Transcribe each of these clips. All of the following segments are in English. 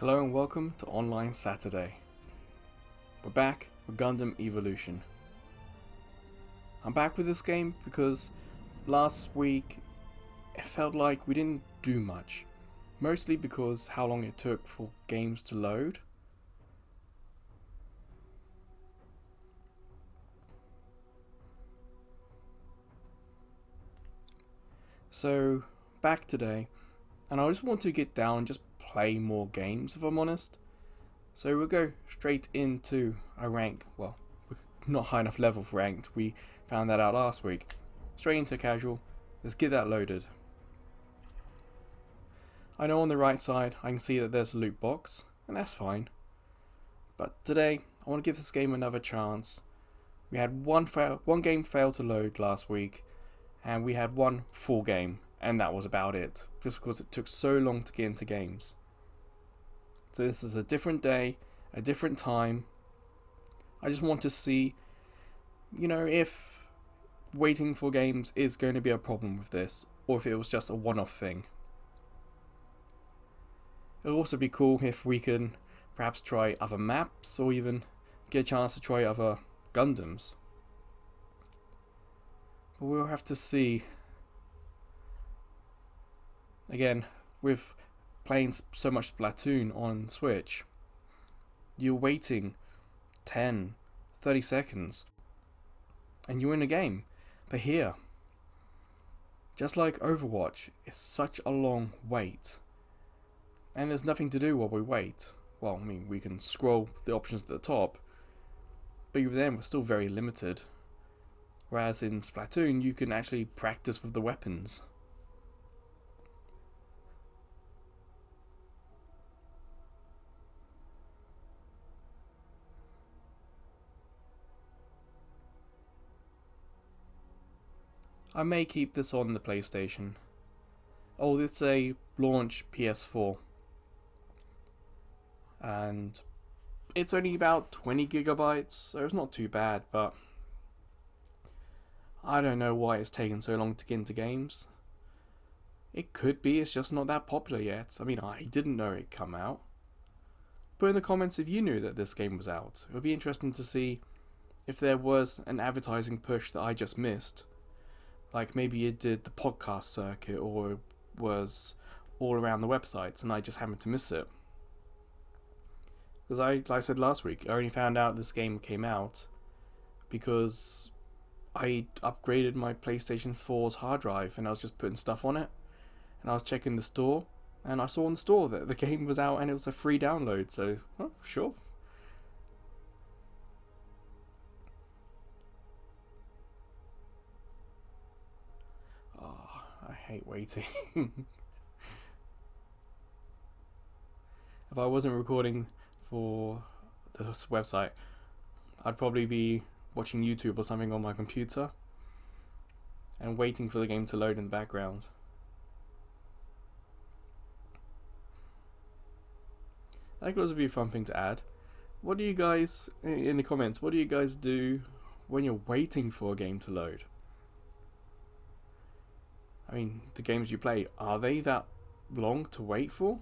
Hello and welcome to Online Saturday. We're back with Gundam Evolution. I'm back with this game because last week it felt like we didn't do much. Mostly because how long it took for games to load. So back today, and I just want to get down and just play more games if I'm honest. So we'll go straight into a rank. Well, we're not high enough level for ranked. We found that out last week. Straight into casual. Let's get that loaded. I know on the right side I can see that there's a loot box, and that's fine. But today I want to give this game another chance. We had one game fail to load last week, and we had one full game, and that was about it. Just because it took so long to get into games. So this is a different day, a different time. I just want to see, if waiting for games is going to be a problem with this, or if it was just a one-off thing. It'll also be cool if we can perhaps try other maps, or even get a chance to try other Gundams. But we'll have to see. Again, with playing so much Splatoon on Switch, you're waiting 10, 30 seconds and you win a game. But here, just like Overwatch, it's such a long wait. And there's nothing to do while we wait. Well, I mean, we can scroll the options at the top, but even then we're still very limited. Whereas in Splatoon, you can actually practice with the weapons. I may keep this on the PlayStation. Oh, it's a launch PS4. And it's only about 20 gigabytes, so it's not too bad, but I don't know why it's taken so long to get into games. It could be it's just not that popular yet. I mean, I didn't know it'd come out. Put in the comments if you knew that this game was out. It would be interesting to see if there was an advertising push that I just missed. Like maybe it did the podcast circuit, or it was all around the websites and I just happened to miss it. Because like I said last week, I only found out this game came out because I upgraded my PlayStation 4's hard drive and I was just putting stuff on it. And I was checking the store and I saw in the store that the game was out and it was a free download. So, sure. I hate waiting. If I wasn't recording for this website, I'd probably be watching YouTube or something on my computer and waiting for the game to load in the background. That could also be a fun thing to add. What do you guys, in the comments, what do you guys do when you're waiting for a game to load? I mean, the games you play, are they that long to wait for?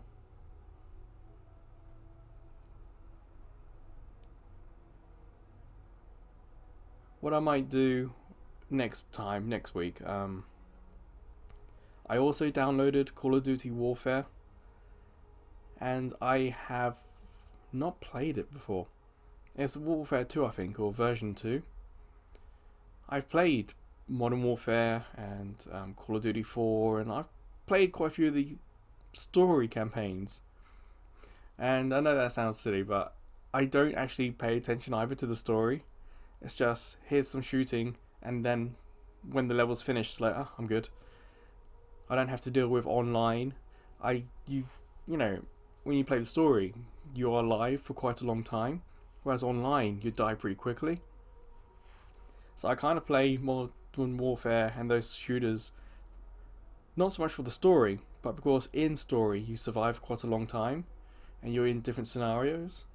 What I might do next week, I also downloaded Call of Duty Warfare, and I have not played it before. It's Warfare 2, I think, or version 2. I've played Modern Warfare and Call of Duty 4, and I've played quite a few of the story campaigns. And I know that sounds silly, but I don't actually pay attention either to the story. It's just, here's some shooting, and then when the level's finished, it's like, oh, I'm good. I don't have to deal with online. You know, when you play the story, you are alive for quite a long time, whereas online, you die pretty quickly. So I kind of play Modern Warfare and those shooters, not so much for the story, but because in story, you survive quite a long time, and you're in different scenarios.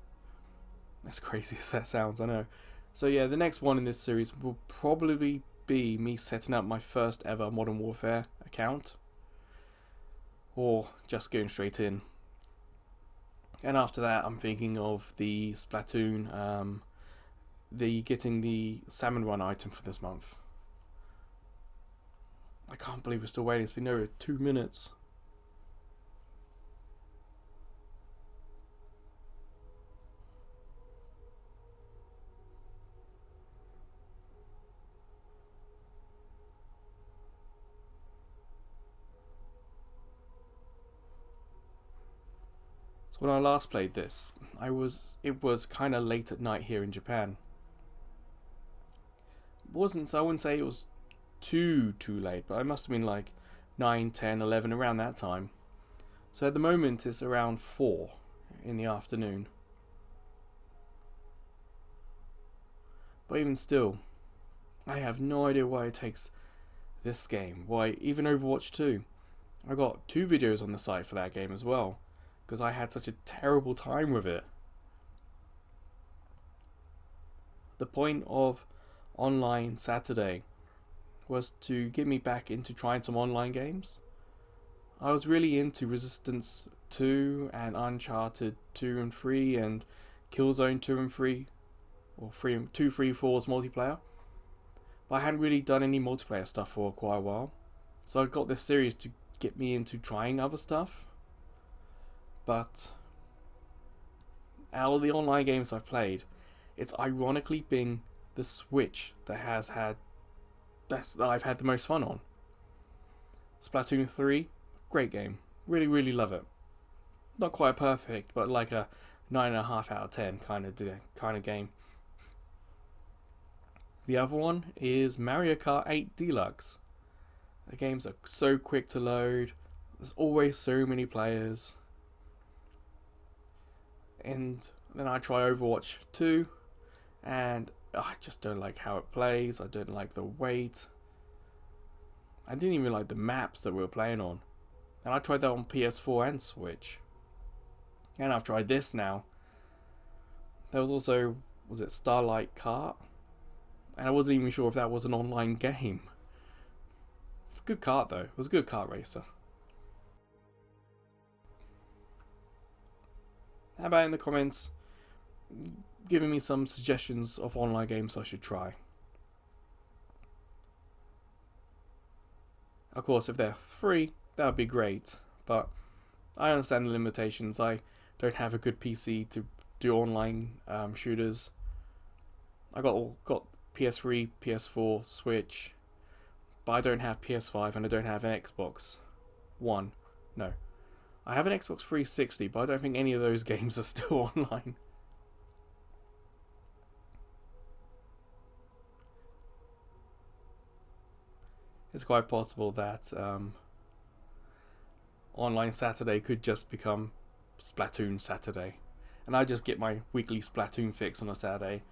As crazy as that sounds, I know. So yeah, the next one in this series will probably be me setting up my first ever Modern Warfare account, or just going straight in. And after that, I'm thinking of the Splatoon, the getting the Salmon Run item for this month. I can't believe we're still waiting. It's been over 2 minutes. So when I last played this, it was kind of late at night here in Japan. I wouldn't say it was too late, but it must have been like 9, 10, 11 around that time. So at the moment it's around 4 in the afternoon. But even still, I have no idea why it takes this game. Why even Overwatch 2. I got 2 videos on the site for that game as well, because I had such a terrible time with it. The point of Online Saturday was to get me back into trying some online games. I was really into Resistance 2 and Uncharted 2 and 3 and Killzone 2 and 3, or 2, 3, 4's multiplayer. But I hadn't really done any multiplayer stuff for quite a while. So I got this series to get me into trying other stuff. But out of the online games I've played, it's ironically been the Switch that I've had the most fun on. Splatoon 3, great game. Really, really love it. Not quite perfect, but like a 9.5 out of 10 kind of game. The other one is Mario Kart 8 Deluxe. The games are so quick to load. There's always so many players. And then I try Overwatch 2, and I just don't like how it plays. I don't like the weight. I didn't even like the maps that we were playing on. And I tried that on PS4 and Switch. And I've tried this now. There was also, was it Starlight Kart? And I wasn't even sure if that was an online game. Good kart though. It was a good kart racer. How about in the comments giving me some suggestions of online games I should try? Of course, if they're free, that would be great. But I understand the limitations. I don't have a good PC to do online shooters. I got PS3, PS4, Switch, but I don't have PS5 and I don't have an Xbox One. No. I have an Xbox 360, but I don't think any of those games are still online. It's quite possible that Online Saturday could just become Splatoon Saturday. And I just get my weekly Splatoon fix on a Saturday.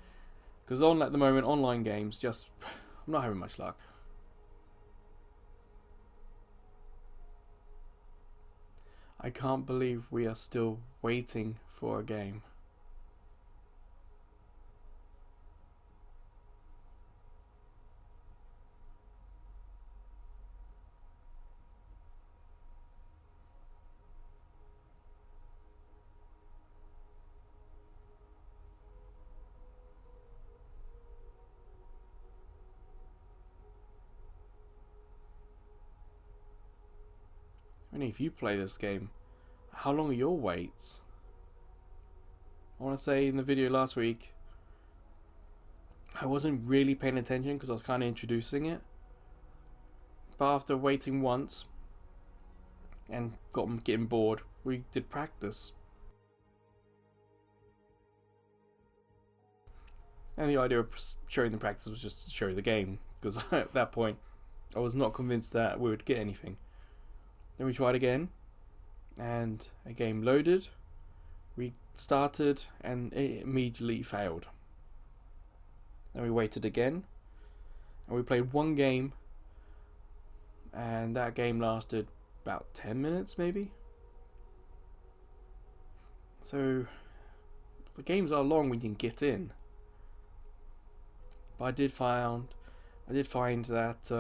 Because at the moment, online games just... I'm not having much luck. I can't believe we are still waiting for a game. I mean, if you play this game, how long are your waits? I want to say in the video last week, I wasn't really paying attention because I was kind of introducing it. But after waiting once and getting bored, we did practice. And the idea of showing the practice was just to show the game, because at that point I was not convinced that we would get anything. Then we tried again, and a game loaded. We started, and it immediately failed. Then we waited again, and we played one game, and that game lasted about 10 minutes maybe. So the games are long when you can get in. But I did find that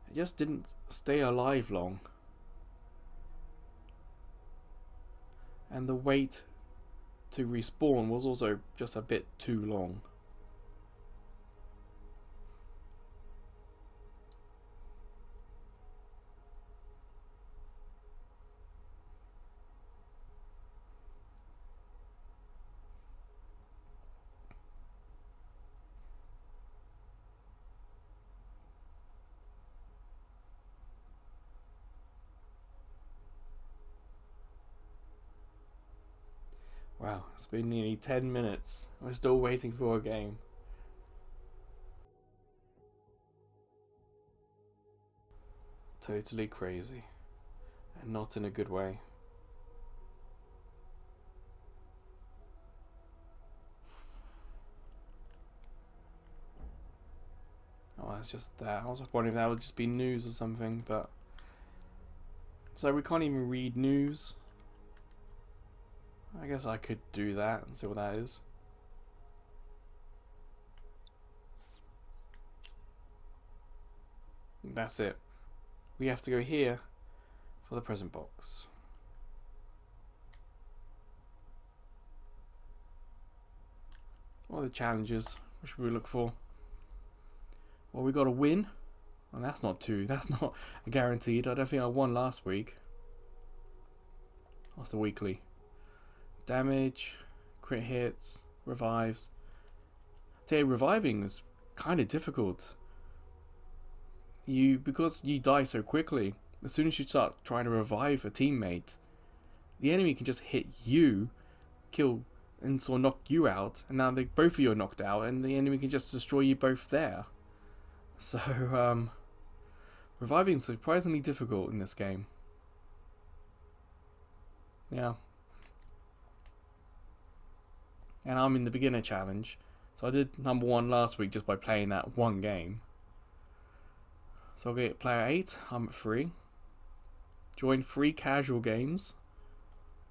it just didn't stay alive long. and the wait to respawn was also just a bit too long. Wow, it's been nearly 10 minutes. We're still waiting for a game. Totally crazy. And not in a good way. Oh, it's just that. I was wondering if that would just be news or something, but... So we can't even read news. I guess I could do that and see what that is. That's it. We have to go here for the present box. What are the challenges? What should we look for? Well, we got a win. And that's not guaranteed. I don't think I won last week. What's the weekly? Damage, crit hits, revives. I tell you, reviving is kind of difficult. Because you die so quickly, as soon as you start trying to revive a teammate, the enemy can just hit you, kill, and sort of knock you out, and now both of you are knocked out, and the enemy can just destroy you both there. So, reviving is surprisingly difficult in this game. Yeah. And I'm in the beginner challenge. So I did number 1 last week just by playing that one game. So I'll get player 8, I'm at 3. Join 3 casual games.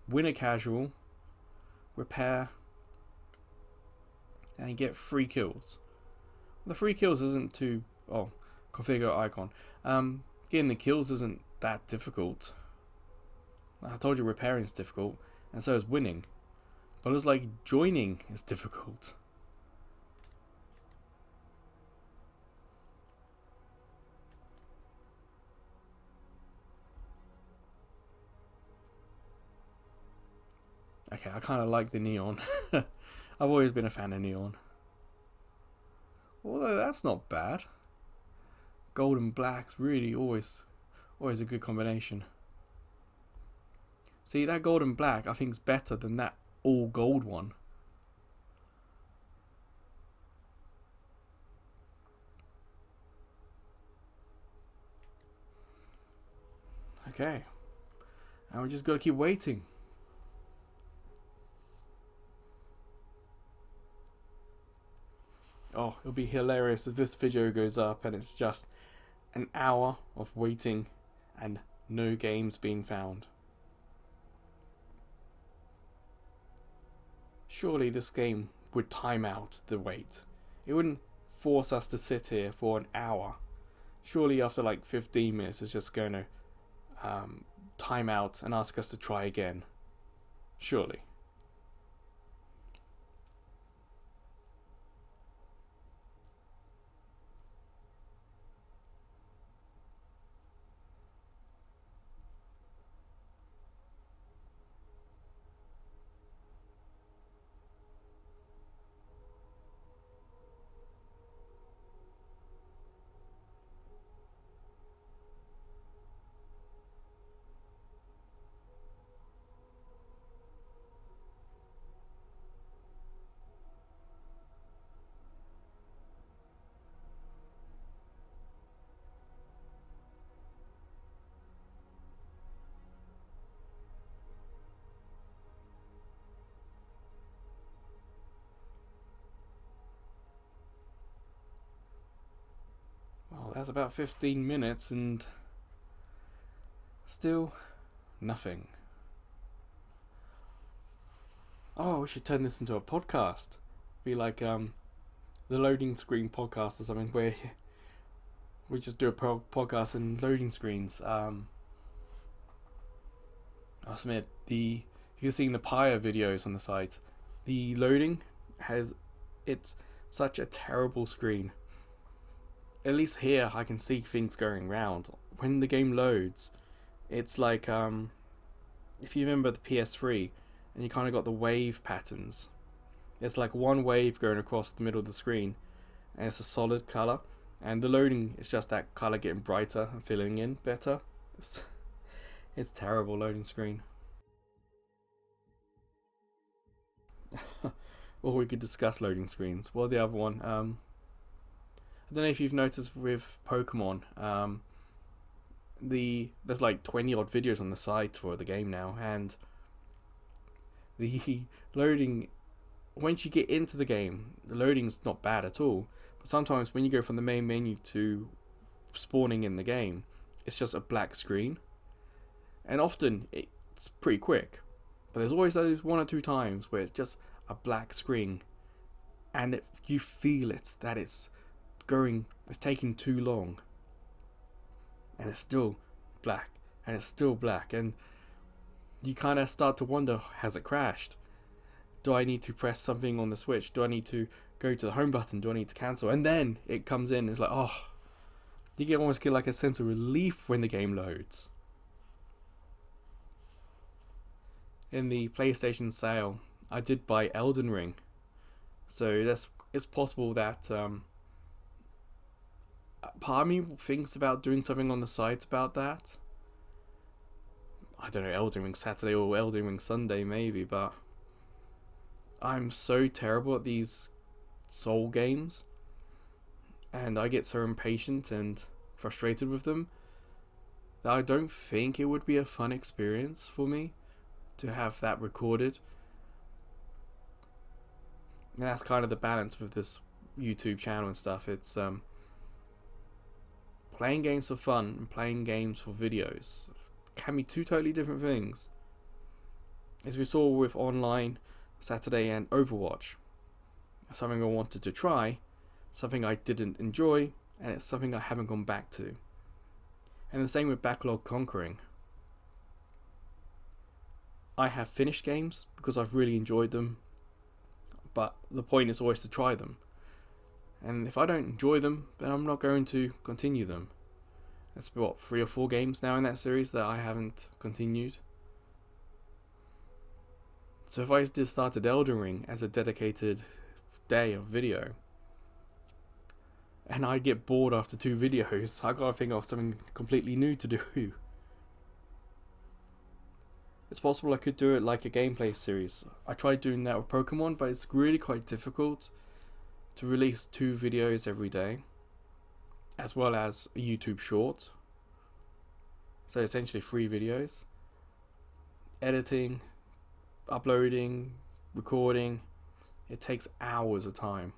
Win a casual. Repair. And get 3 kills. The 3 kills isn't too... Oh, configure icon. Getting the kills isn't that difficult. I told you repairing is difficult, and so is winning. But it's like joining is difficult. Okay, I kind of like the neon. I've always been a fan of neon. Although that's not bad. Gold and black's really always a good combination. See, that gold and black I think is better than that all gold one. Okay. And we just got to keep waiting. Oh, it'll be hilarious if this video goes up and it's just an hour of waiting and no games being found. Surely this game would time out the wait. It wouldn't force us to sit here for an hour. Surely after like 15 minutes it's just going to time out and ask us to try again. Surely. Well, that's about 15 minutes and still nothing. Oh, we should turn this into a podcast. Be like the loading screen podcast or something where we just do a podcast in loading screens. I'll submit if if you're seeing the prior videos on the site, the loading has it's such a terrible screen. At least here I can see things going round. When the game loads, it's like if you remember the PS3 and you kind of got the wave patterns. It's like one wave going across the middle of the screen and it's a solid color, and the loading is just that color getting brighter and filling in better. It's terrible loading screen. Or we could discuss loading screens. What the other one? I don't know if you've noticed with Pokemon. There's like 20 odd videos on the site for the game now, and the loading, once you get into the game, the loading's not bad at all. But sometimes when you go from the main menu to spawning in the game, it's just a black screen, and often it's pretty quick. But there's always those one or two times where it's just a black screen, and you feel it that it's taking too long, and it's still black, and it's still black, and you kind of start to wonder, has it crashed? Do I need to press something on the Switch? Do I need to go to the home button? Do I need to cancel? And then it comes in, it's like, oh, you almost get like a sense of relief when the game loads. In the PlayStation sale, I did buy Elden Ring, so it's possible that part of me thinks about doing something on the site about that. I don't know, Elden Ring Saturday or Elden Ring Sunday maybe, but I'm so terrible at these soul games, and I get so impatient and frustrated with them that I don't think it would be a fun experience for me to have that recorded. And that's kind of the balance with this YouTube channel and stuff. It's playing games for fun and playing games for videos can be two totally different things. As we saw with Online Saturday and Overwatch, something I wanted to try, something I didn't enjoy, and it's something I haven't gone back to. And the same with backlog conquering. I have finished games because I've really enjoyed them, but the point is always to try them. And if I don't enjoy them, then I'm not going to continue them. That's what, 3 or 4 games now in that series that I haven't continued. So if I just started Elden Ring as a dedicated day of video, and I get bored after 2 videos, I gotta think of something completely new to do. It's possible I could do it like a gameplay series. I tried doing that with Pokemon, but it's really quite difficult to release 2 videos every day, as well as a YouTube short. So essentially 3 videos. Editing, uploading, recording, it takes hours of time.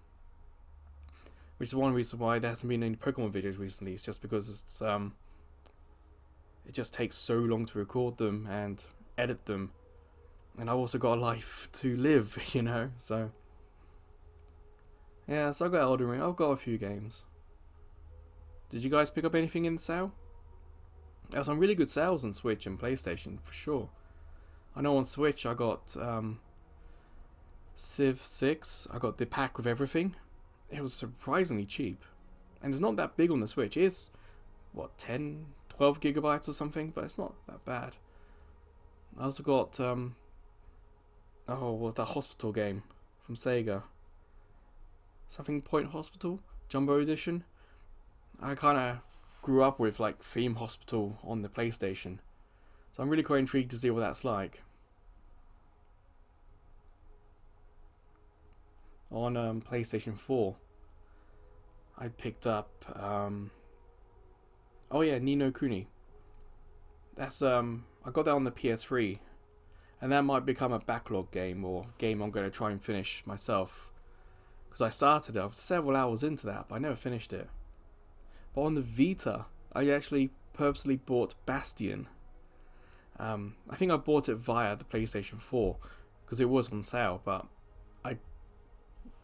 Which is one reason why there hasn't been any Pokemon videos recently. It's just because it just takes so long to record them and edit them, and I've also got a life to live, you know. So yeah, so I got Elden Ring. I've got a few games. Did you guys pick up anything in the sale? There were some really good sales on Switch and PlayStation for sure. I know on Switch I got Civ 6. I got the pack with everything. It was surprisingly cheap, and it's not that big on the Switch. It is what, 10, 12 gigabytes or something, but it's not that bad. I also got the hospital game from Sega. Something Point Hospital Jumbo Edition. I kind of grew up with like Theme Hospital on the PlayStation, so I'm really quite intrigued to see what that's like. On PlayStation 4, I picked up Ni no Kuni. That's I got that on the PS3, and that might become a backlog game or game I'm going to try and finish myself, because I started it, I was several hours into that, but I never finished it. But on the Vita, I actually purposely bought Bastion. I think I bought it via the PlayStation 4 because it was on sale, but I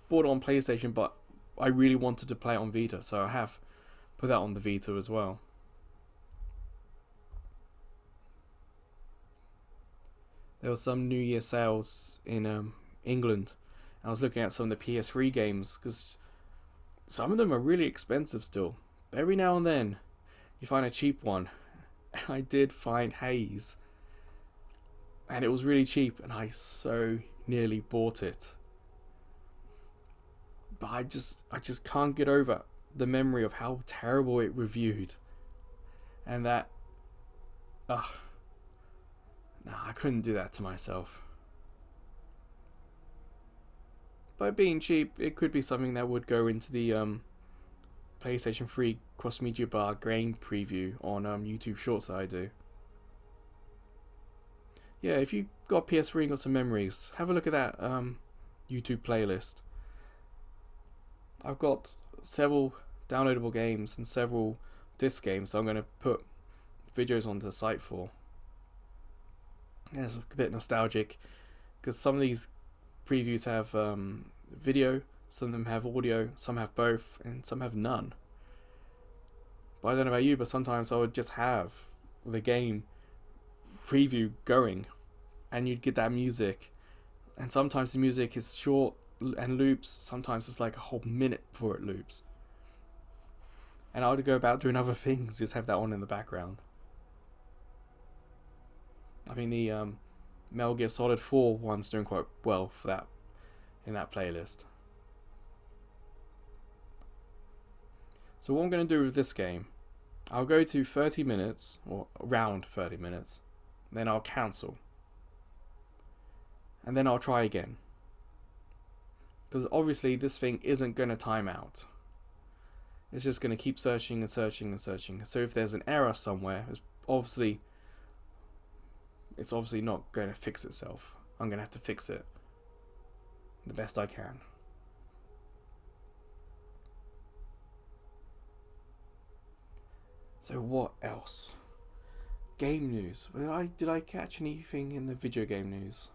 bought it on PlayStation, but I really wanted to play it on Vita, so I have put that on the Vita as well. there was some New Year sales in England. I was looking at some of the PS3 games because some of them are really expensive still. Every now and then you find a cheap one. I did find Haze, and it was really cheap, and I so nearly bought it. But I just can't get over the memory of how terrible it reviewed, and that, no, I couldn't do that to myself. By being cheap, it could be something that would go into the PlayStation 3 cross media bar game preview on YouTube Shorts that I do. Yeah, if you got PS3 and got some memories, have a look at that YouTube playlist. I've got several downloadable games and several disc games that I'm going to put videos onto the site for. And it's a bit nostalgic because some of these previews have video, some of them have audio, some have both, and some have none. But I don't know about you, but sometimes I would just have the game preview going, and you'd get that music, and sometimes the music is short and loops, sometimes it's like a whole minute before it loops. And I would go about doing other things, just have that on in the background. I think the Metal Gear Solid 4 one's doing quite well for that in that playlist. So what I'm going to do with this game, I'll go to 30 minutes, or around 30 minutes, then I'll cancel. And then I'll try again. Because obviously this thing isn't going to time out. It's just going to keep searching and searching and searching. So if there's an error somewhere, it's obviously not going to fix itself. I'm going to have to fix it the best I can. So what else? Game news. Did I catch anything in the video game news?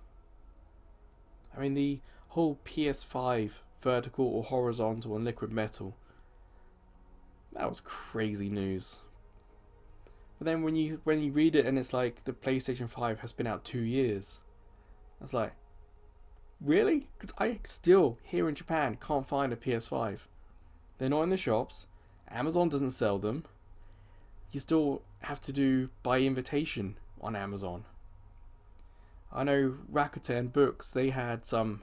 I mean, the whole PS5 vertical or horizontal and liquid metal, that was crazy news. But then when you read it and it's like the PlayStation 5 has been out 2 years, I was like, really? Because I still, here in Japan, can't find a PS5. They're not in the shops. Amazon doesn't sell them. You still have to do by invitation on Amazon. I know Rakuten Books, they had some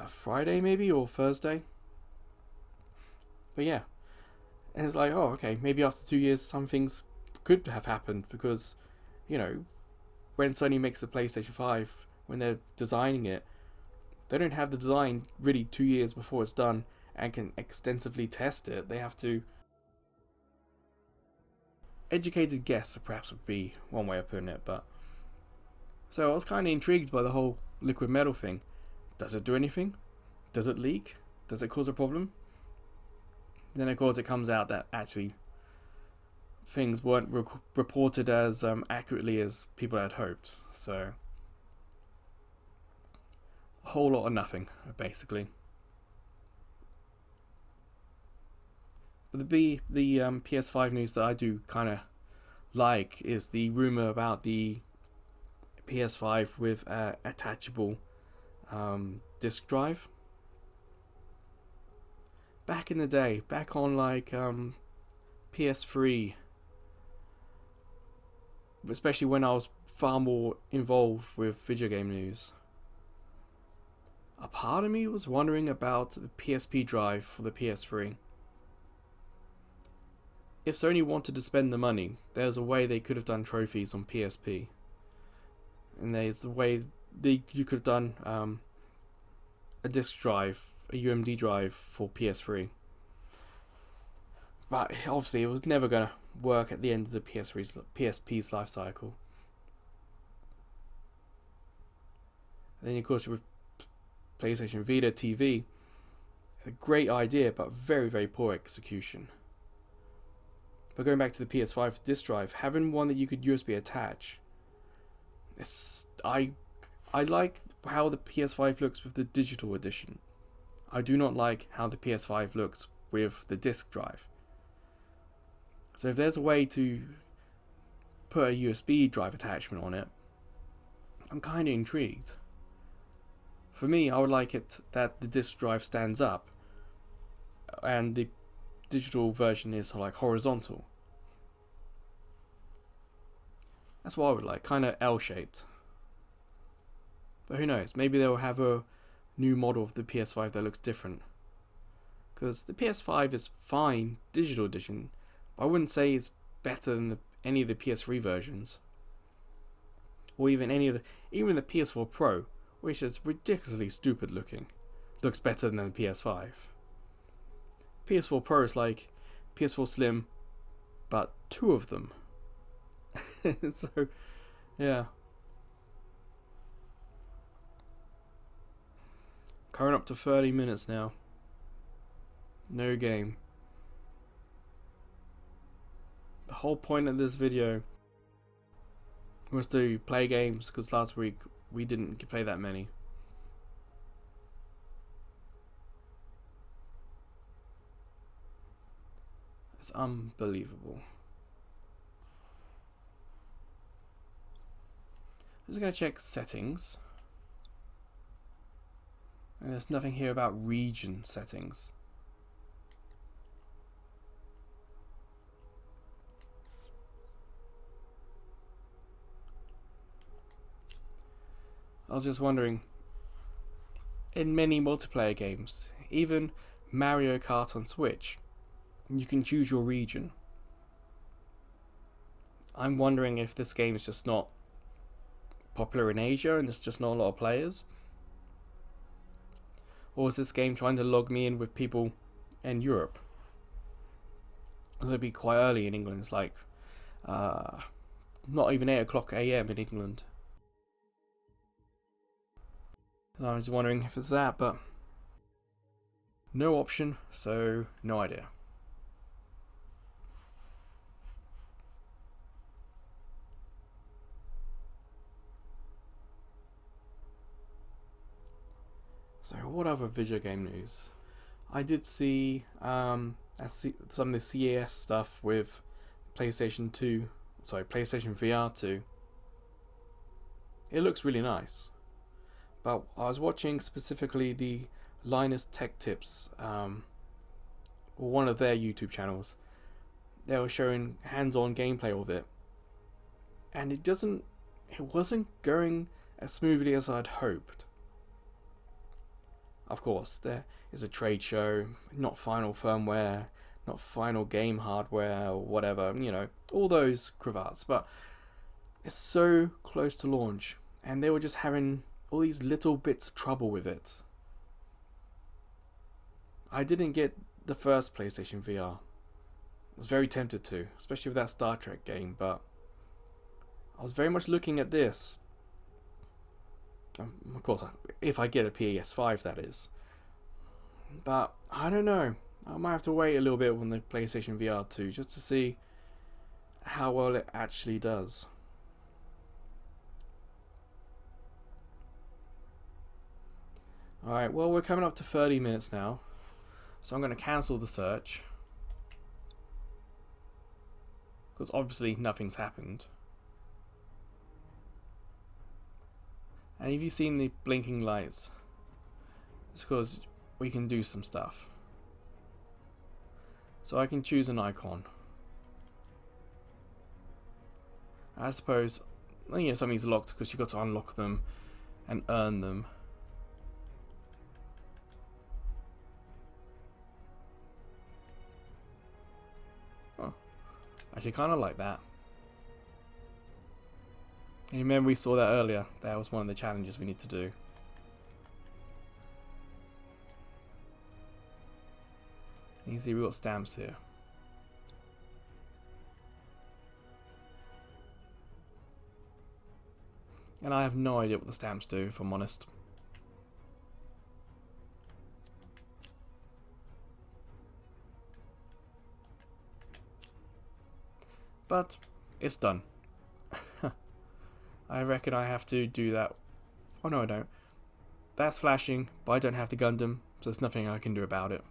Friday maybe, or Thursday. But yeah, and it's like, oh, okay, maybe after 2 years some things could have happened, because, you know, when Sony makes the PlayStation 5, when they're designing it, they don't have the design really 2 years before it's done and can extensively test it. They have to. Educated guess perhaps would be one way of putting it, but so I was kind of intrigued by the whole liquid metal thing. Does it do anything? Does it leak? Does it cause a problem? Then of course it comes out that actually things weren't reported as accurately as people had hoped. So a whole lot of nothing, basically. But the PS5 news that I do kind of like is the rumor about the PS5 with attachable disk drive. Back in the day, back on like PS3, especially when I was far more involved with video game news, a part of me was wondering about the PSP drive for the PS3. If Sony wanted to spend the money, there's a way they could have done trophies on PSP. And there's a way you could have done a disk drive, a UMD drive for PS3. But obviously it was never going to work at the end of the PSP's life cycle. And then of course with PlayStation Vita TV, a great idea but very, very poor execution. But going back to the PS5 disk drive, having one that you could USB attach, I like how the PS5 looks with the digital edition. I do not like how the PS5 looks with the disk drive. So if there's a way to put a USB drive attachment on it, I'm kind of intrigued. For me, I would like it that the disk drive stands up and the digital version is like horizontal. That's what I would like, kind of L-shaped. But who knows? Maybe they'll have a new model of the PS5 that looks different. Because the PS5 is fine, digital edition, but I wouldn't say it's better than any of the PS3 versions, or even even the PS4 Pro, which is ridiculously stupid looking, looks better than the PS5. PS4 Pro is like PS4 Slim, but two of them. So, yeah. Current up to 30 minutes now. No game. The whole point of this video was to play games, because last week we didn't play that many. It's unbelievable. I'm just going to check settings. And there's nothing here about region settings. I was just wondering, in many multiplayer games, even Mario Kart on Switch, you can choose your region. I'm wondering if this game is just not popular in Asia and there's just not a lot of players. Or is this game trying to log me in with people in Europe? So it'd be quite early in England. It's like not even 8 o'clock AM in England. So I was wondering if it's that, but no option, so no idea. So what other video game news? I did see some of the CES stuff with PlayStation VR 2. It looks really nice. But I was watching specifically the Linus Tech Tips, or one of their YouTube channels. They were showing hands-on gameplay of it, and it wasn't going as smoothly as I'd hoped. Of course, there is a trade show, not final firmware, not final game hardware, or whatever, all those cravats, but it's so close to launch, and they were just having all these little bits of trouble with it. I didn't get the first PlayStation VR. I was very tempted to, especially with that Star Trek game, but I was very much looking at this. Of course, if I get a PS5, that is. But I don't know. I might have to wait a little bit on the PlayStation VR 2 just to see how well it actually does. Alright, well, we're coming up to 30 minutes now, so I'm going to cancel the search, because obviously nothing's happened. And have you seen the blinking lights? It's because we can do some stuff. So I can choose an icon. I suppose, something's locked because you've got to unlock them and earn them. Actually, kind of like that. And you remember we saw that earlier? That was one of the challenges we need to do. You can see we've got stamps here. And I have no idea what the stamps do, if I'm honest. But it's done. I reckon I have to do that. Oh no, I don't. That's flashing, but I don't have the Gundam, so there's nothing I can do about it.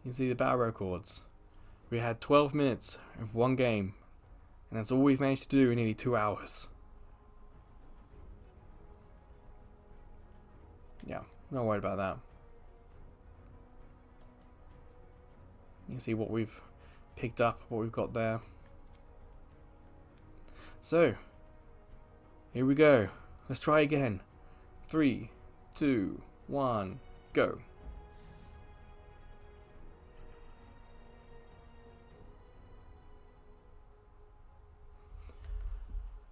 You can see the battle records. We had 12 minutes of one game, and that's all we've managed to do in nearly 2 hours. Yeah, not worried about that. You can see what we've picked up, what we've got there. So, here we go. Let's try again. 3, 2, 1, go.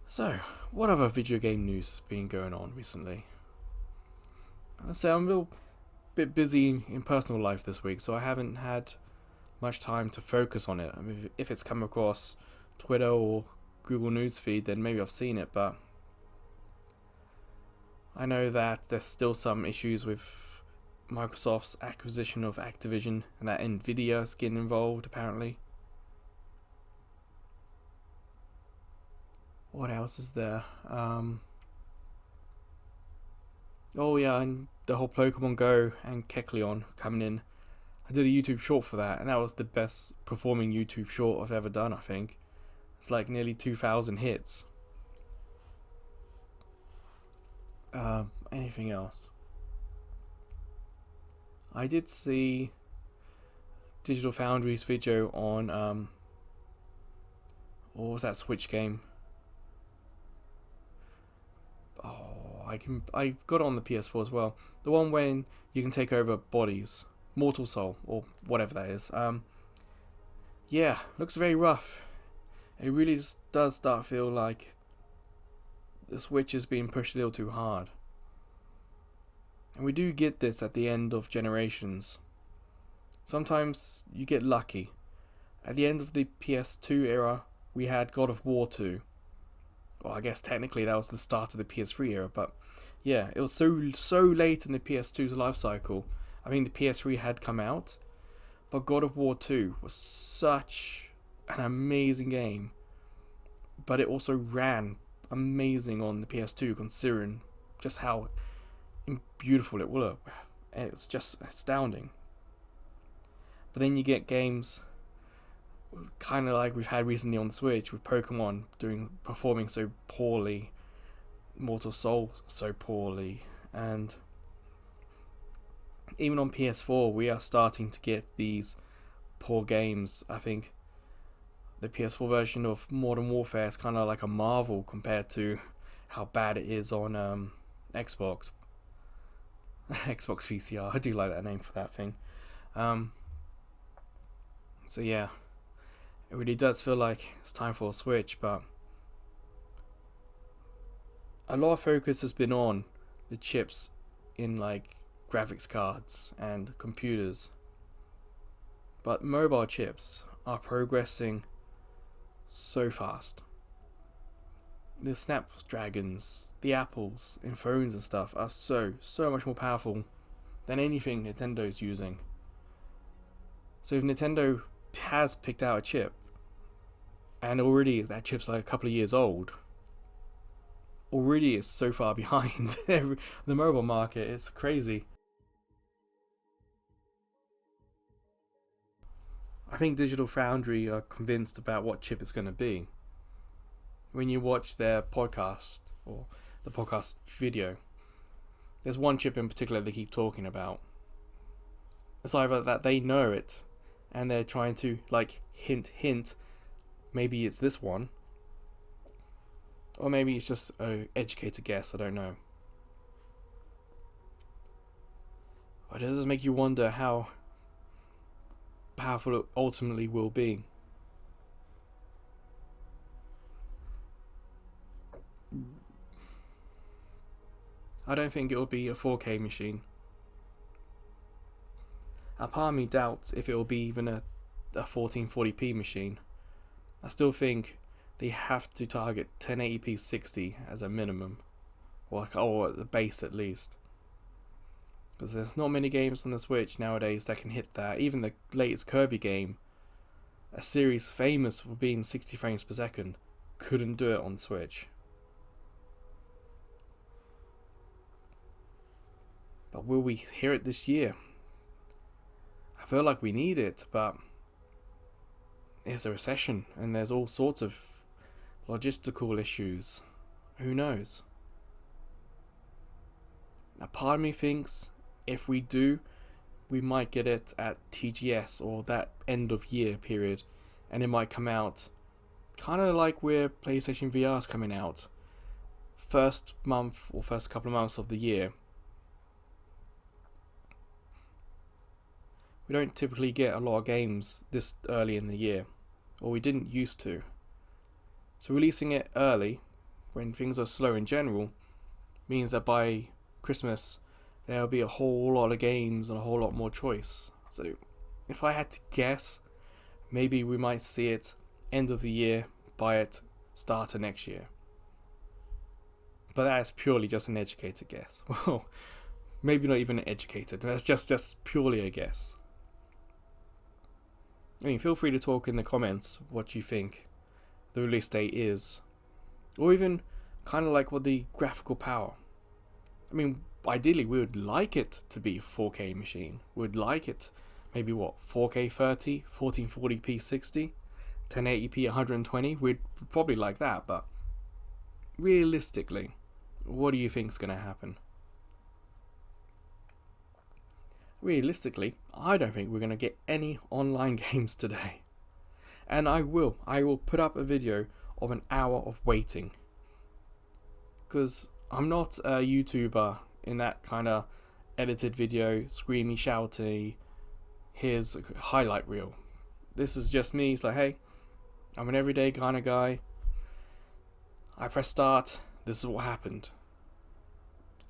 So, what other video game news has been going on recently? I'd say I'm a little bit busy in personal life this week, so I haven't had much time to focus on it. I mean, if it's come across Twitter or Google News feed, then maybe I've seen it, but I know that there's still some issues with Microsoft's acquisition of Activision and that Nvidia is getting involved apparently. What else is there? Oh yeah, and the whole Pokemon Go and Kecleon coming in. I did a YouTube short for that, and that was the best performing YouTube short I've ever done, I think. It's like nearly 2,000 hits. Anything else? I did see Digital Foundry's video on what was that Switch game? Oh, I got it on the PS4 as well. The one when you can take over bodies, Mortal Soul or whatever that is. Yeah, looks very rough. It really just does start to feel like the Switch is being pushed a little too hard. And we do get this at the end of generations. Sometimes you get lucky. At the end of the PS2 era, we had God of War 2. Well, I guess technically that was the start of the PS3 era, but yeah, it was so late in the PS2's life cycle. I mean, the PS3 had come out, but God of War 2 was such an amazing game. But it also ran amazing on the PS2, considering just how beautiful it looked. It's just astounding. But then you get games kind of like we've had recently on the Switch with Pokemon performing so poorly, Mortal Soul so poorly, and even on PS4 we are starting to get these poor games. I think the PS4 version of Modern Warfare is kind of like a marvel compared to how bad it is on Xbox. Xbox VCR. I do like that name for that thing. So yeah, it really does feel like it's time for a Switch, but a lot of focus has been on the chips in like graphics cards and computers. But mobile chips are progressing so fast. The Snapdragons, the Apples in phones and stuff are so much more powerful than anything Nintendo's using. So if Nintendo has picked out a chip, and already that chip's like a couple of years old, already it's so far behind the mobile market, it's crazy. I think Digital Foundry are convinced about what chip it's going to be. When you watch their podcast or the podcast video, there's one chip in particular they keep talking about. It's either that they know it and they're trying to like hint, maybe it's this one, or maybe it's just an educated guess, I don't know. But it does make you wonder how powerful it ultimately will be. I don't think it will be a 4K machine. A part of me doubts if it will be even a 1440p machine. I still think they have to target 1080p 60 as a minimum, or at the base at least. Because there's not many games on the Switch nowadays that can hit that. Even the latest Kirby game, a series famous for being 60 frames per second, couldn't do it on Switch. But will we hear it this year? I feel like we need it, but there's a recession and there's all sorts of logistical issues. Who knows? A part of me thinks if we do, we might get it at TGS or that end of year period, and it might come out kind of like where PlayStation VR is coming out, first month or first couple of months of the year. We don't typically get a lot of games this early in the year, or we didn't used to. So releasing it early, when things are slow in general, means that by Christmas there'll be a whole lot of games and a whole lot more choice. So if I had to guess, maybe we might see it end of the year, buy it, start of next year. But that is purely just an educated guess. Well, maybe not even educated, that's just purely a guess. I mean, feel free to talk in the comments what you think the release date is, or even kind of like what the graphical power. I mean, ideally we would like it to be a 4K machine. We'd like it maybe 4K 30, 1440p 60, 1080p 120. We'd probably like that, but realistically, what do you think's going to happen? Realistically, I don't think we're going to get any online games today. And I will put up a video of an hour of waiting. Because I'm not a YouTuber in that kind of edited video, screamy, shouty, here's a highlight reel. This is just me. It's like, hey, I'm an everyday kind of guy. I press start, this is what happened.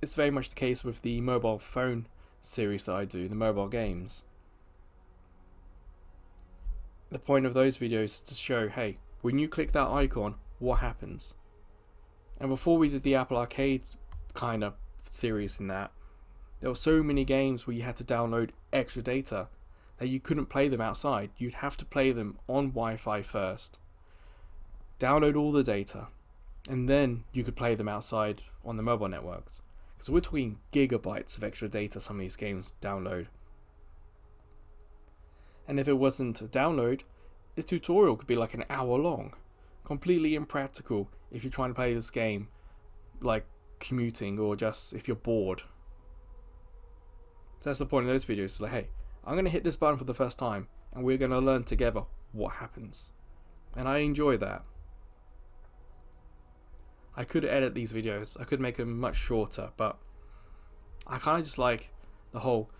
It's very much the case with the mobile phone series that I do, the mobile games. The point of those videos is to show, hey, when you click that icon, what happens? And before we did the Apple Arcade kind of series in that, there were so many games where you had to download extra data that you couldn't play them outside. You'd have to play them on Wi-Fi first, download all the data, and then you could play them outside on the mobile networks. So we're talking gigabytes of extra data some of these games download. And if it wasn't a download, the tutorial could be like an hour long. Completely impractical if you're trying to play this game like commuting or just if you're bored. So that's the point of those videos. It's like, hey, I'm going to hit this button for the first time and we're going to learn together what happens. And I enjoy that. I could edit these videos, I could make them much shorter, but I kind of just like the whole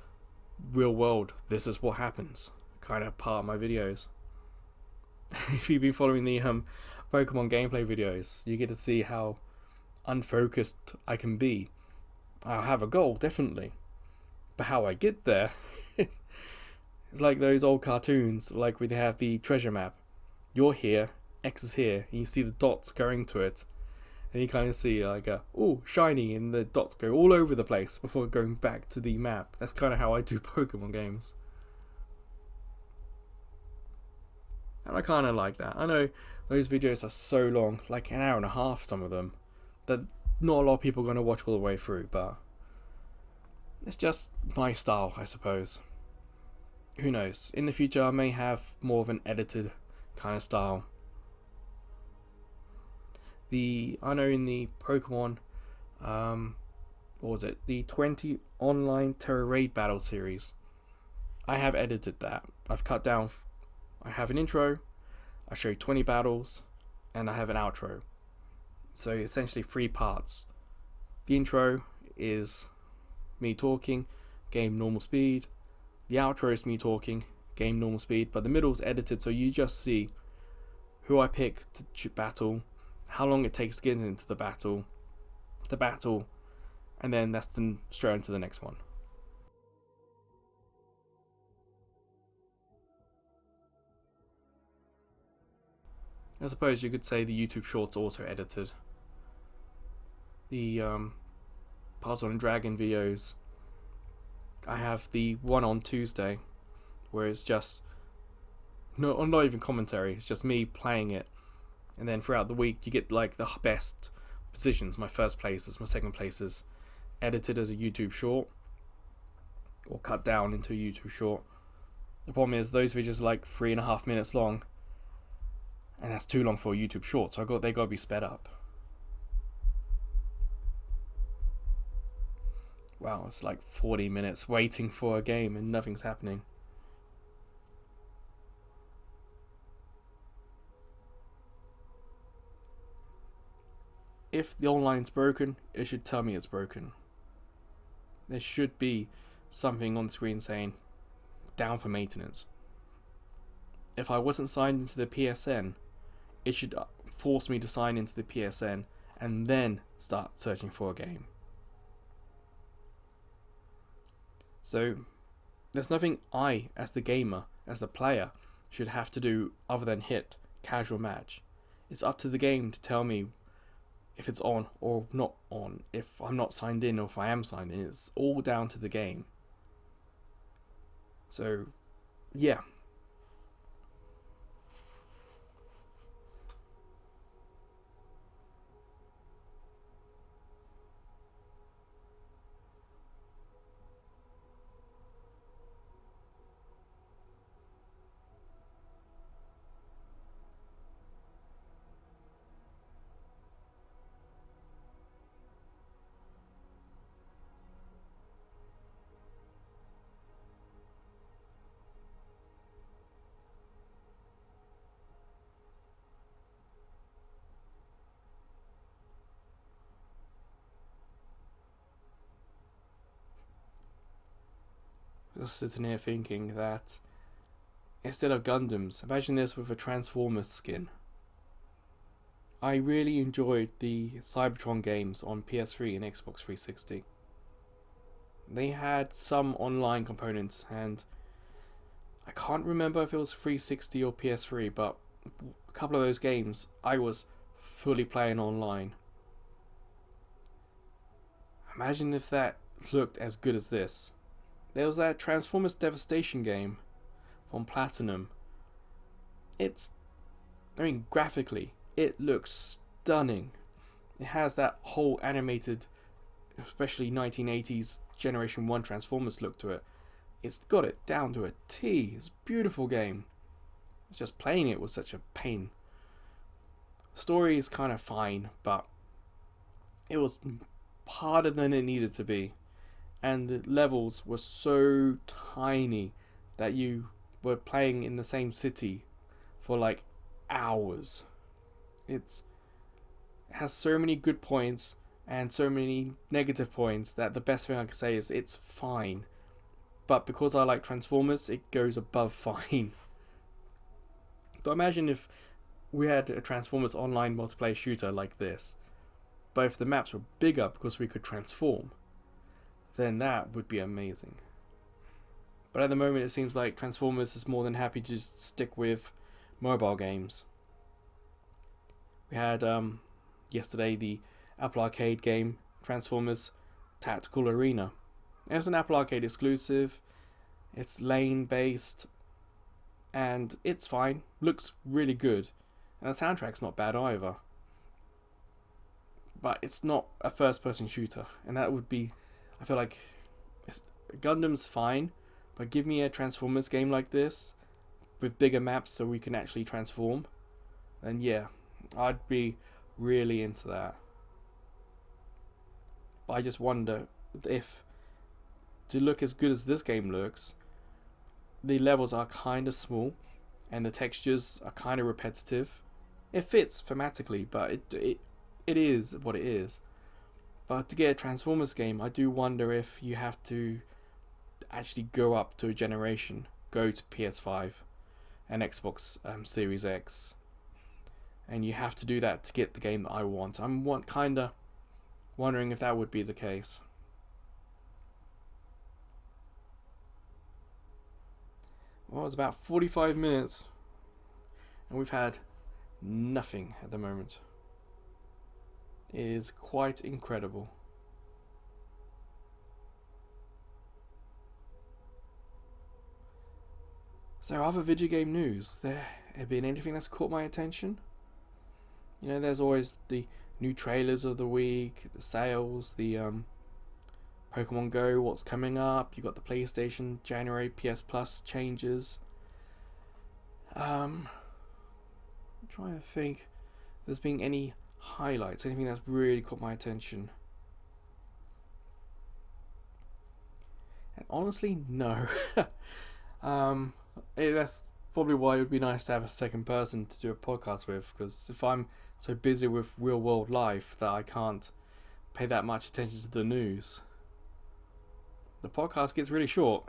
real world, this is what happens kind of part of my videos. If you've been following the Pokemon gameplay videos, you get to see how unfocused I can be. I have a goal, definitely, but how I get there, it's like those old cartoons, like where they have the treasure map. You're here, X is here, and you see the dots going to it. And you kind of see like shiny, and the dots go all over the place before going back to the map. That's kind of how I do Pokemon games. And I kind of like that. I know those videos are so long, like an hour and a half, some of them, that not a lot of people are going to watch all the way through, but it's just my style, I suppose. Who knows? In the future I may have more of an edited kind of style. I know in the Pokemon, what was it? The 20 online Terra Raid Battle series. I have edited that. I've cut down. I have an intro, I show 20 battles, and I have an outro. So essentially 3 parts. The intro is me talking, game normal speed. The outro is me talking, game normal speed. But the middle is edited so you just see who I pick to battle, how long it takes to get into the battle, and then that's then straight into the next one. I suppose you could say the YouTube Shorts also edited. The Puzzle and Dragon videos, I have the one on Tuesday where it's just not even commentary, it's just me playing it. And then throughout the week, you get like the best positions, my first places, my second places, edited as a YouTube short, or cut down into a YouTube short. The problem is those videos are like 3.5 minutes long, and that's too long for a YouTube short. So they got to be sped up. Wow, it's like 40 minutes waiting for a game and nothing's happening. If the online's broken, it should tell me it's broken. There should be something on the screen saying down for maintenance. If I wasn't signed into the PSN, it should force me to sign into the PSN and then start searching for a game. So there's nothing I, as the gamer, as the player, should have to do other than hit casual match. It's up to the game to tell me if it's on or not on, if I'm not signed in or if I am signed in. It's all down to the game. So, yeah. Just sitting here thinking that instead of Gundams, imagine this with a Transformers skin. I really enjoyed the Cybertron games on PS3 and Xbox 360. They had some online components, and I can't remember if it was 360 or PS3, but a couple of those games I was fully playing online. Imagine if that looked as good as this. There was that Transformers Devastation game from Platinum. Graphically, it looks stunning. It has that whole animated, especially 1980s Generation 1 Transformers look to it. It's got it down to a T. It's a beautiful game. It's just playing it was such a pain. Story is kind of fine, but it was harder than it needed to be. And the levels were so tiny that you were playing in the same city for like hours. It has so many good points and so many negative points that the best thing I can say is it's fine. But because I like Transformers, it goes above fine. But imagine if we had a Transformers online multiplayer shooter like this, but if the maps were bigger because we could transform, then that would be amazing. But at the moment it seems like Transformers is more than happy to just stick with mobile games. We had yesterday the Apple Arcade game Transformers Tactical Arena. It's an Apple Arcade exclusive, it's lane based, and it's fine, looks really good, and the soundtrack's not bad either. But it's not a first person shooter, and that would be, I feel like Gundam's fine, but give me a Transformers game like this with bigger maps so we can actually transform, then yeah, I'd be really into that. But I just wonder if, to look as good as this game looks, the levels are kind of small and the textures are kind of repetitive. It fits thematically, but it is what it is. But to get a Transformers game, I do wonder if you have to actually go up to a generation, go to PS5 and Xbox Series X, and you have to do that to get the game that I want. I'm kind of wondering if that would be the case. Well, it's about 45 minutes, and we've had nothing at the moment. It is quite incredible. So, other video game news. There have been anything that's caught my attention? You know, there's always the new trailers of the week, the sales, the Pokemon Go, what's coming up. You got the PlayStation January PS Plus changes. trying to think if there's been any highlights, anything that's really caught my attention. And honestly, no. That's probably why it would be nice to have a second person to do a podcast with, because if I'm so busy with real world life that I can't pay that much attention to the news, the podcast gets really short.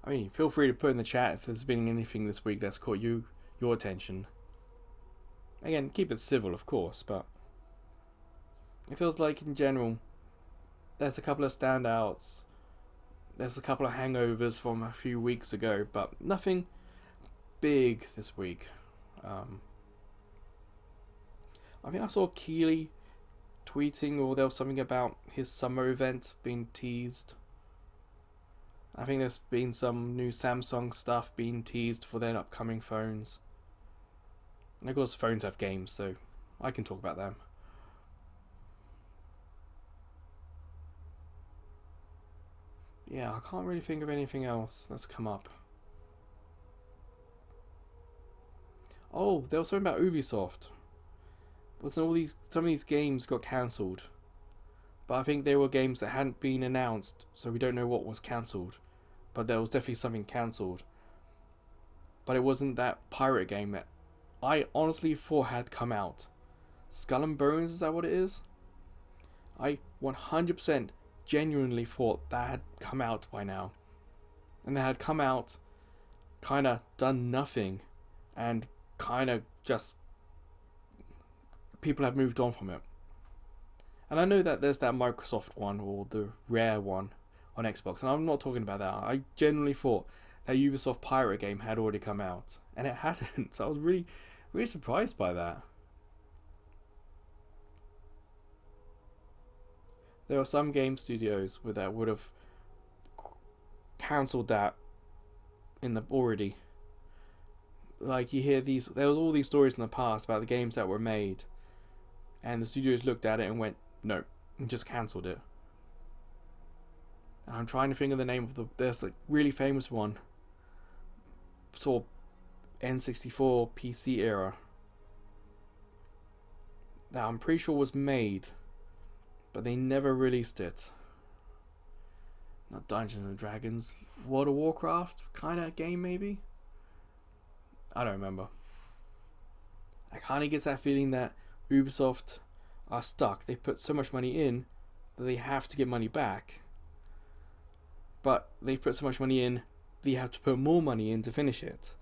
I mean, feel free to put in the chat if there's been anything this week that's caught your attention. Again, keep it civil, of course, but it feels like in general there's a couple of standouts. There's a couple of hangovers from a few weeks ago, but nothing big this week. I think I saw Keeley tweeting, or there was something about his summer event being teased. I think there's been some new Samsung stuff being teased for their upcoming phones. And of course, phones have games, so I can talk about them. Yeah, I can't really think of anything else that's come up. Oh, there was something about Ubisoft. Some of these games got cancelled, but I think they were games that hadn't been announced, so we don't know what was cancelled. But there was definitely something cancelled. But it wasn't that pirate game that I honestly thought had come out. Skull and Bones, is that what it is? I 100% genuinely thought that had come out by now. And they had come out, kind of done nothing, and kind of just people have moved on from it. And I know that there's that Microsoft one, or the Rare one on Xbox, and I'm not talking about that. I genuinely thought that Ubisoft pirate game had already come out, and it hadn't. So I was really, really surprised by that. There are some game studios that would have cancelled that already. Like you hear there was all these stories in the past about the games that were made, and the studios looked at it and went, no, and just cancelled it. And I'm trying to think of the name of there's the really famous one, sort of N64 PC era, that I'm pretty sure was made, but they never released it. Not Dungeons and Dragons, World of Warcraft kind of game maybe? I don't remember. I kind of get that feeling that Ubisoft are stuck. They put so much money in that they have to get money back. But they've put so much money in, they have to put more money in to finish it.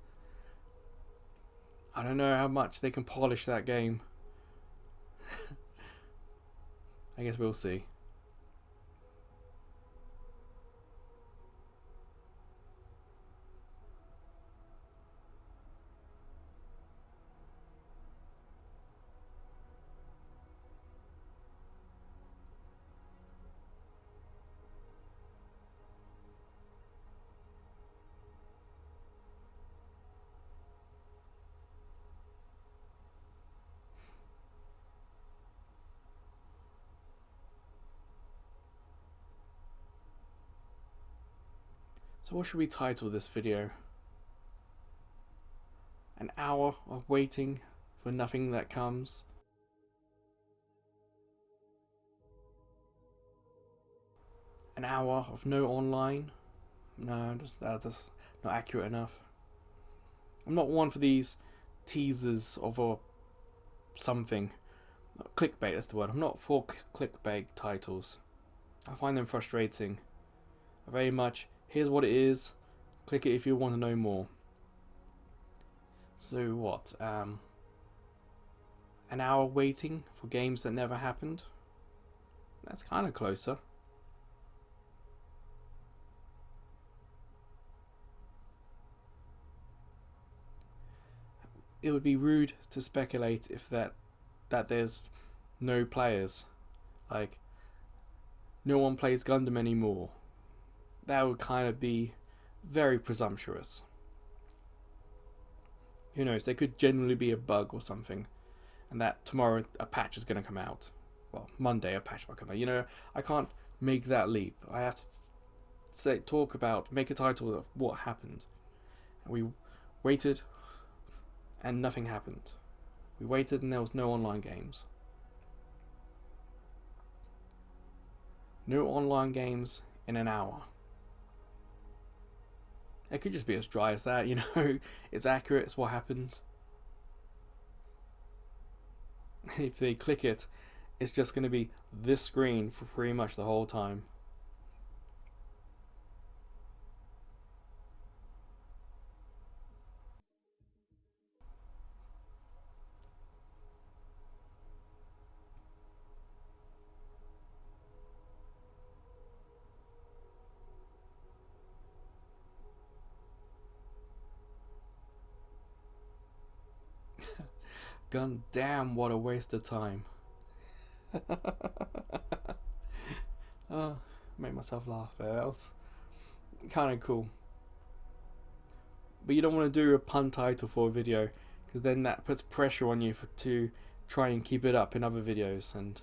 I don't know how much they can polish that game. I guess we'll see. So what should we title this video? An hour of waiting for nothing that comes? An hour of no online? No, that's just not accurate enough. I'm not one for these teasers of something. Clickbait, that's the word. I'm not for clickbait titles. I find them frustrating. Very much, here's what it is, click it if you want to know more. So what? An hour waiting for games that never happened? That's kind of closer. It would be rude to speculate if that there's no players. Like, no one plays Gundam anymore. That would kind of be very presumptuous. Who knows, there could genuinely be a bug or something, and that tomorrow a patch is going to come out. Well, Monday a patch will come out. You know, I can't make that leap. I have to make a title of what happened. We waited and nothing happened. We waited and there was no online games. No online games in an hour. It could just be as dry as that, you know. It's accurate, it's what happened. If they click it, it's just going to be this screen for pretty much the whole time. Gundam, what a waste of time. Oh, made myself laugh there. That was kind of cool. But you don't want to do a pun title for a video, because then that puts pressure on you to try and keep it up in other videos, and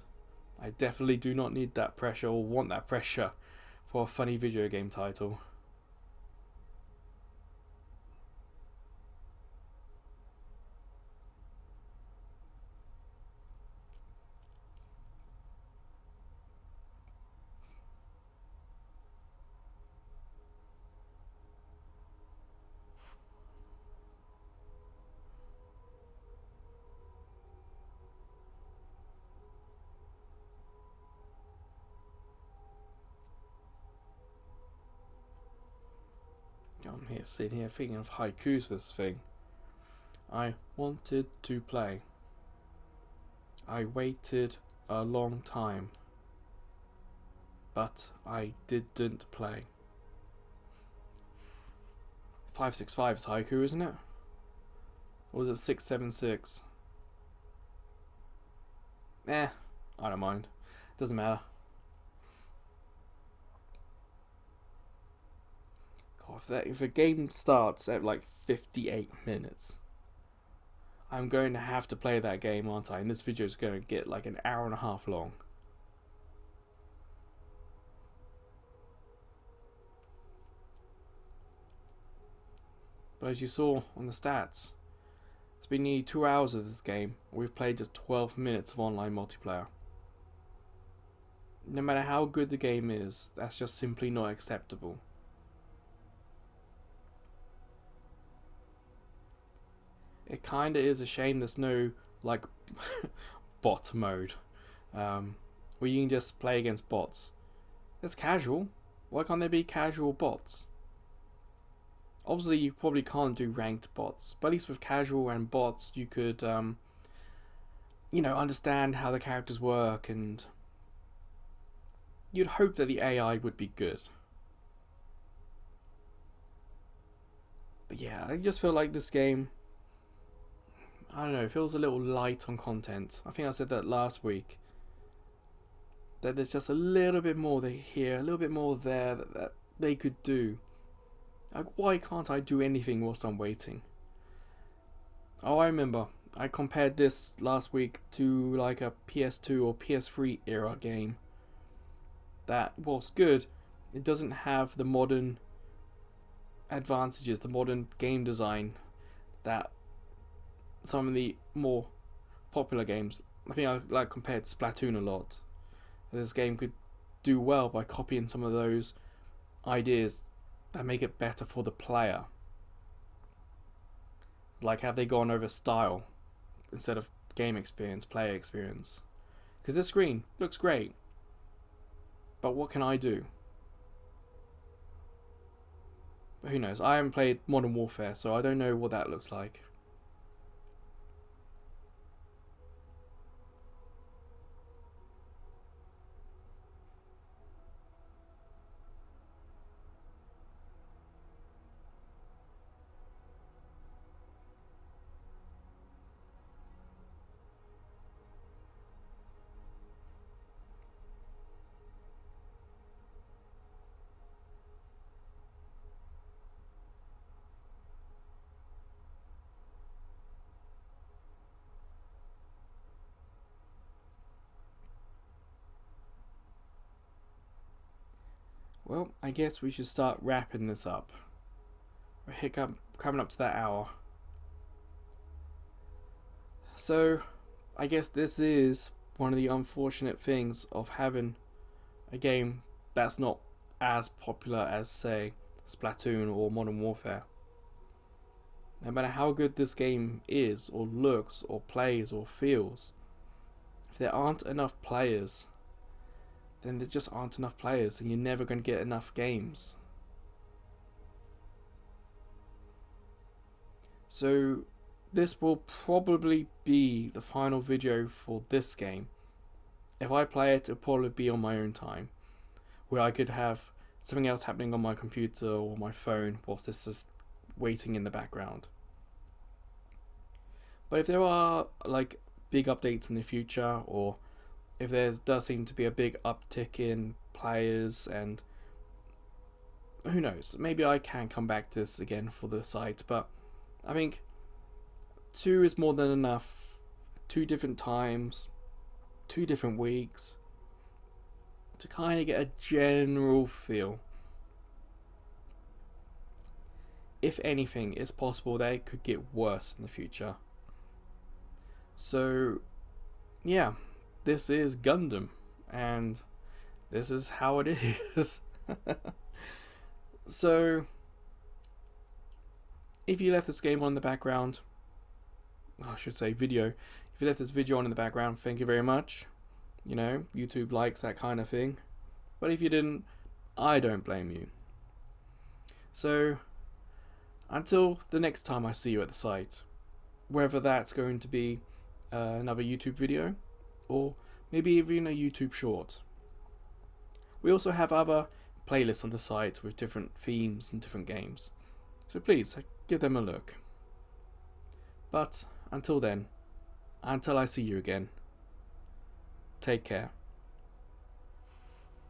I definitely do not need that pressure or want that pressure for a funny video game title. I'm here sitting here thinking of haikus for this thing. I wanted to play. I waited a long time. But I didn't play. 565 is haiku, isn't it? Or was it 676? I don't mind. Doesn't matter. God, if a game starts at like 58 minutes, I'm going to have to play that game, aren't I? And this video is going to get like an hour and a half long. But as you saw on the stats, it's been nearly 2 hours of this game. We've played just 12 minutes of online multiplayer. No matter how good the game is, that's just simply not acceptable. It kinda is a shame there's no like bot mode, where you can just play against bots. It's casual. Why can't there be casual bots? Obviously, you probably can't do ranked bots, but at least with casual and bots, you could, understand how the characters work, and you'd hope that the AI would be good. But yeah, I just feel like this game, I don't know, it feels a little light on content. I think I said that last week. That there's just a little bit more here, a little bit more there that they could do. Like, why can't I do anything whilst I'm waiting? Oh, I remember. I compared this last week to like a PS2 or PS3 era game. That, whilst good, it doesn't have the modern advantages, the modern game design that some of the more popular games. I think I like compared Splatoon a lot. This game could do well by copying some of those ideas that make it better for the player. Like, have they gone over style instead of game experience, player experience? Because this screen looks great, but what can I do? But who knows? I haven't played Modern Warfare, so I don't know what that looks like. Well, I guess we should start wrapping this up. coming up to that hour. So, I guess this is one of the unfortunate things of having a game that's not as popular as, say, Splatoon or Modern Warfare. No matter how good this game is, or looks, or plays, or feels, if there aren't enough players, then there just aren't enough players, and you're never going to get enough games. So this will probably be the final video for this game. If I play it, it'll probably be on my own time, where I could have something else happening on my computer or my phone whilst this is waiting in the background. But if there are like big updates in the future, or if there does seem to be a big uptick in players, and who knows, maybe I can come back to this again for the site. But I think 2 is more than enough. 2 different times, 2 different weeks, to kind of get a general feel. If anything, it's possible that it could get worse in the future. So, yeah, this is Gundam, and this is how it is. So, if you left this game on in the background, I should say video, if you left this video on in the background, thank you very much. You know, YouTube likes that kind of thing. But if you didn't, I don't blame you. So, until the next time I see you at the site, whether that's going to be another YouTube video, or maybe even a YouTube short. We also have other playlists on the site with different themes and different games, so please give them a look. But until then, until I see you again, take care.